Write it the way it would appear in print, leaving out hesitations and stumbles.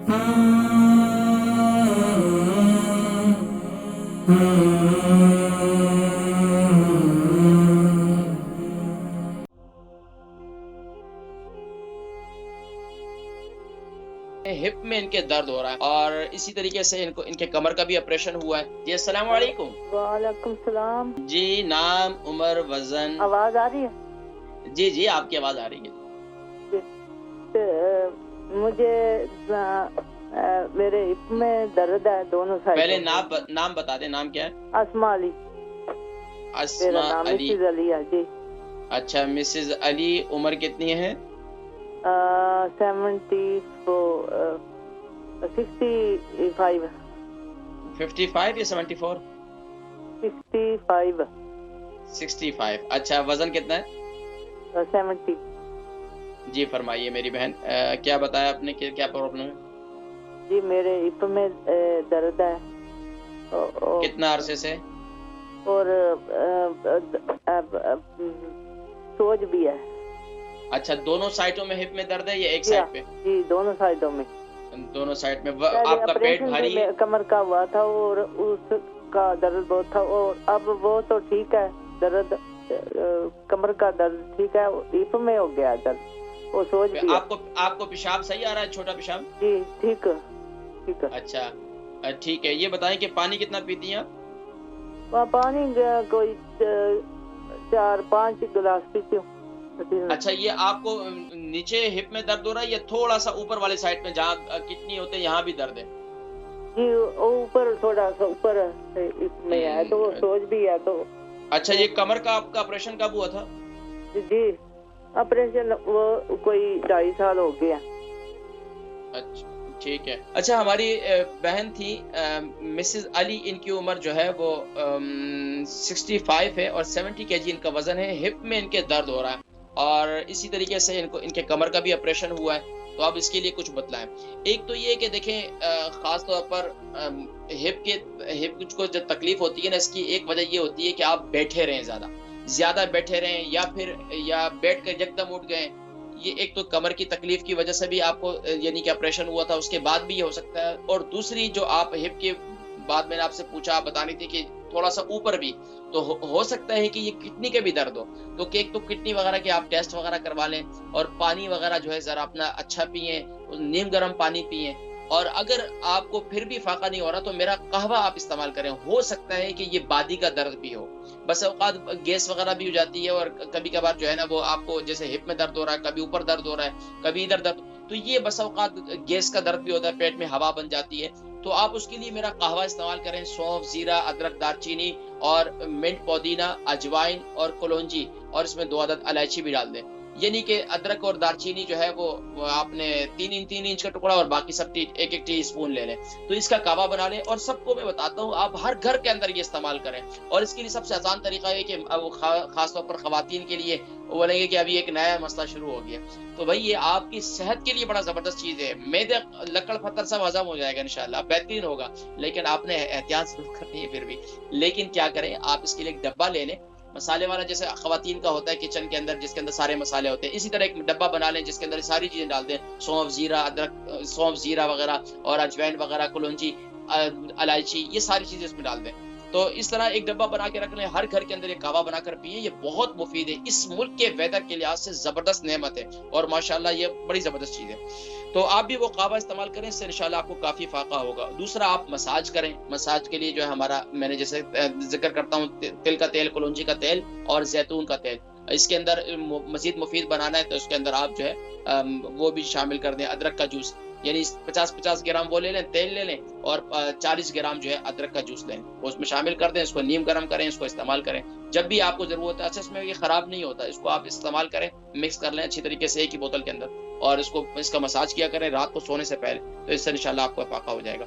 Hip में इनके दर्द हो रहा है और इसी तरीके से इनको इनके कमर का भी ऑपरेशन हुआ है। जी अस्सलाम वालेकुम। वालेकुम सलाम। जी नाम, उम्र, वजन? आवाज आ रही है? जी जी आपकी आवाज आ रही है। मुझे मेरे हिप में दर्द है दोनों साइड। पहले नाम बता दें, नाम क्या है? अस्मा अली। अस्मा मेरा नाम अली। मिसेज अली है जी। अच्छा मिसेज अली, उम्र कितनी है? 65 55 या 74? 65 65। अच्छा वजन कितना है? 70। जी फरमाइए मेरी बहन, क्या बताया आपने, क्या प्रॉब्लम है? जी मेरे हिप में दर्द है कितना अरसे से? और सोज भी है। अच्छा दोनों साइडों में हिप में दर्द है या एक साइड पे? जी दोनों साइडों में। दोनों साइड में। आपका पेट भारी है? कमर का हुआ था और उसका दर्द बहुत था और अब वो तो ठीक है। दर्द कमर का दर्द ठीक है, हिप में हो गया दर्द। वो सोच भी आपको पेशाब सही आ रहा है, छोटा पेशाब? जी ठीक है। अच्छा ठीक है, ये बताएं कि पानी कितना पीती हैं आप? पानी कोई 4-5 गिलास पीती हूँ। अच्छा ये आपको नीचे हिप में दर्द हो रहा है या थोड़ा सा ऊपर वाले साइड में जहाँ किडनी होते हैं यहाँ भी दर्द है? जी ऊपर, थोड़ा सा ऊपर इसमें है तो वो सोच भी है तो। अच्छा ये कमर का आपका ऑपरेशन कब हुआ था? जी ऑपरेशन वो कोई 2.5 साल हो गया। अच्छा ठीक है। अच्छा हमारी बहन थी मिसेस अली, इनकी उम्र जो है वो 65 है और 70 kg इनका वजन है। हिप में इनके दर्द हो रहा है और इसी तरीके से इनके कमर का भी ऑपरेशन हुआ है। तो आप इसके लिए कुछ बतलाएं। एक तो ये कि देखें खास तौर पर हिप को जो तकलीफ होती है ना, इसकी एक वजह ये होती है कि आप बैठे रहें, ज्यादा बैठे रहें या बैठ कर यकदम उठ गए। ये एक तो कमर की तकलीफ की वजह से भी आपको यानी कि ऑपरेशन हुआ था, उसके बाद भी ये हो सकता है। और दूसरी जो आप हिप के बाद मैंने आपसे पूछा, आप बतानी थी कि थोड़ा सा ऊपर भी तो हो सकता है कि ये किडनी के भी दर्द हो। तो एक तो किडनी वगैरह के आप टेस्ट वगैरह करवा लें और पानी वगैरह जो है जरा अपना अच्छा पिए, नीम गर्म पानी पिए। और अगर आपको फिर भी फाका नहीं हो रहा तो मेरा कहवा आप इस्तेमाल करें। हो सकता है कि ये बादी का दर्द भी हो, बस औकात गैस वगैरह भी हो जाती है और कभी कभार जो है ना वो आपको जैसे हिप में दर्द हो रहा है, कभी ऊपर दर्द हो रहा है, कभी इधर दर्द, तो ये बस औकात गैस का दर्द भी होता है, पेट में हवा बन जाती है। तो आप उसके लिए मेरा कहवा इस्तेमाल करें। सौंफ, जीरा, अदरक, दालचीनी और मिंट, पुदीना, अजवाइन और कलौंजी और इसमें 2 अदद इलायची भी डाल दें। यानी कि अदरक और दालचीनी जो है वो आपने 3 इंच का टुकड़ा और बाकी सब 1-1 टी स्पून ले लें। तो इसका कावा बना लें और सबको मैं बताता हूँ आप हर घर के अंदर ये इस्तेमाल करें। और इसके लिए सबसे आसान तरीका है कि खास तौर पर खवातीन के लिए वो बोलेंगे कि अभी एक नया मसला शुरू हो गया। तो भाई ये आपकी सेहत के लिए बड़ा जबरदस्त चीज है। मैदे, लकड़, पत्थर सब हजम हो जाएगा इंशाल्लाह, बेहतरीन होगा। लेकिन आपने एहतियात जरूर करनी है फिर भी। लेकिन क्या करें, आप इसके लिए एक डब्बा ले लें मसाले वाला, जैसे खवातीन का होता है किचन के अंदर जिसके अंदर सारे मसाले होते हैं, इसी तरह एक डब्बा बना लें जिसके अंदर सारी चीजें डाल दें। सौंफ, जीरा, अदरक, सौंफ, जीरा वगैरह और अजवाइन वगैरह, कलौंजी, इलायची, ये सारी चीजें इसमें डाल दें। तो इस तरह एक डब्बा बना के रख लें, हर घर के अंदर एक कावा बनाकर पिए। ये बहुत मुफीद है, इस मुल्क के वेदर के लिहाज से जबरदस्त नेमत है और माशाल्लाह ये बड़ी जबरदस्त चीज है। तो आप भी वो कावा इस्तेमाल करें, इससे इंशाल्लाह आपको काफी फाका होगा। दूसरा, आप मसाज करें। मसाज के लिए जो है हमारा, मैंने जैसे जिक्र करता हूँ, तिल का तेल, कलौंजी का तेल और जैतून का तेल, इसके अंदर मजीद मुफीद बनाना है तो उसके अंदर आप जो है वो भी शामिल कर दें। अदरक का जूस, यानी 50-50 ग्राम वो ले लें, तेल ले लें और 40 ग्राम जो है अदरक का जूस लें, उसमें शामिल कर दें। इसको नीम गर्म करें, इसको इस्तेमाल करें जब भी आपको जरूरत है। अच्छा इसमें ये खराब नहीं होता, इसको आप इस्तेमाल करें, मिक्स कर लें अच्छी तरीके से एक ही बोतल के अंदर और इसका मसाज किया करें रात को सोने से पहले, तो इससे इंशाल्लाह आपको फाका हो जाएगा।